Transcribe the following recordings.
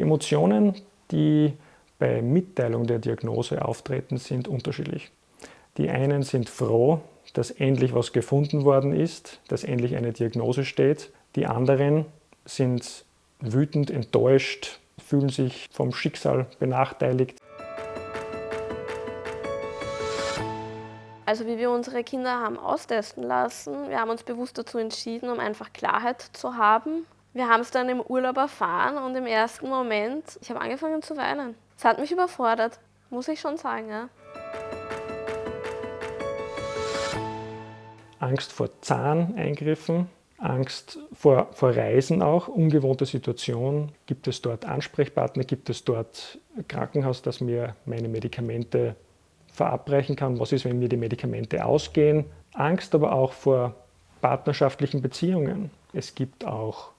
Die Emotionen, die bei Mitteilung der Diagnose auftreten, sind unterschiedlich. Die einen sind froh, dass endlich was gefunden worden ist, dass endlich eine Diagnose steht. Die anderen sind wütend, enttäuscht, fühlen sich vom Schicksal benachteiligt. Also wie wir unsere Kinder haben austesten lassen, wir haben uns bewusst dazu entschieden, um einfach Klarheit zu haben. Wir haben es dann im Urlaub erfahren und im ersten Moment, ich habe angefangen zu weinen. Es hat mich überfordert, muss ich schon sagen. Ja. Angst vor Zahneingriffen, Angst vor Reisen auch, ungewohnte Situation. Gibt es dort Ansprechpartner, gibt es dort Krankenhaus, das mir meine Medikamente verabreichen kann? Was ist, wenn mir die Medikamente ausgehen? Angst aber auch vor partnerschaftlichen Beziehungen. Es gibt auch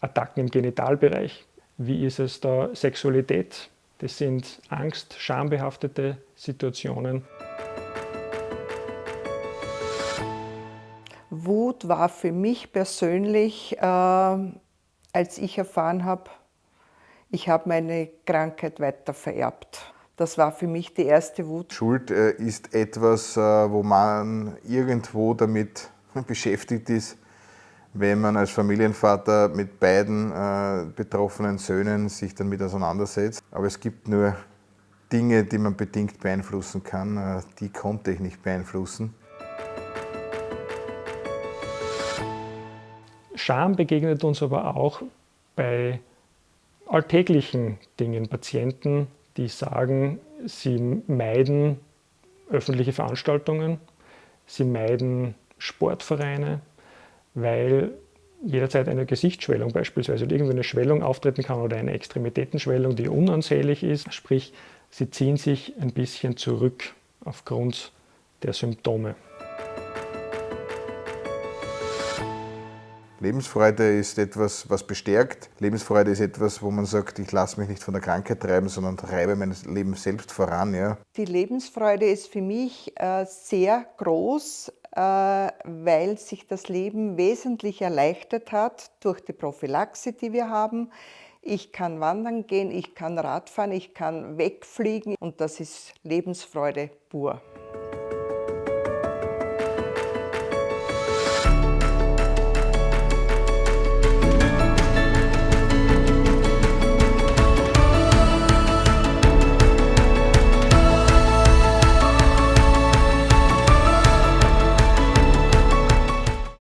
Attacken im Genitalbereich. Wie ist es da Sexualität? Das sind angst-, schambehaftete Situationen. Wut war für mich persönlich, als ich erfahren habe, ich habe meine Krankheit weiter vererbt. Das war für mich die erste Wut. Schuld ist etwas, wo man irgendwo damit beschäftigt ist, wenn man als Familienvater mit beiden betroffenen Söhnen sich damit auseinandersetzt. Aber es gibt nur Dinge, die man bedingt beeinflussen kann. Die konnte ich nicht beeinflussen. Scham begegnet uns aber auch bei alltäglichen Dingen. Patienten, die sagen, sie meiden öffentliche Veranstaltungen, sie meiden Sportvereine, weil jederzeit eine Gesichtsschwellung beispielsweise oder irgendeine Schwellung auftreten kann oder eine Extremitätenschwellung, die unansehnlich ist. Sprich, sie ziehen sich ein bisschen zurück aufgrund der Symptome. Lebensfreude ist etwas, was bestärkt. Lebensfreude ist etwas, wo man sagt, ich lasse mich nicht von der Krankheit treiben, sondern treibe mein Leben selbst voran. Ja. Die Lebensfreude ist für mich sehr groß, weil sich das Leben wesentlich erleichtert hat durch die Prophylaxe, die wir haben. Ich kann wandern gehen, ich kann Radfahren, ich kann wegfliegen und das ist Lebensfreude pur.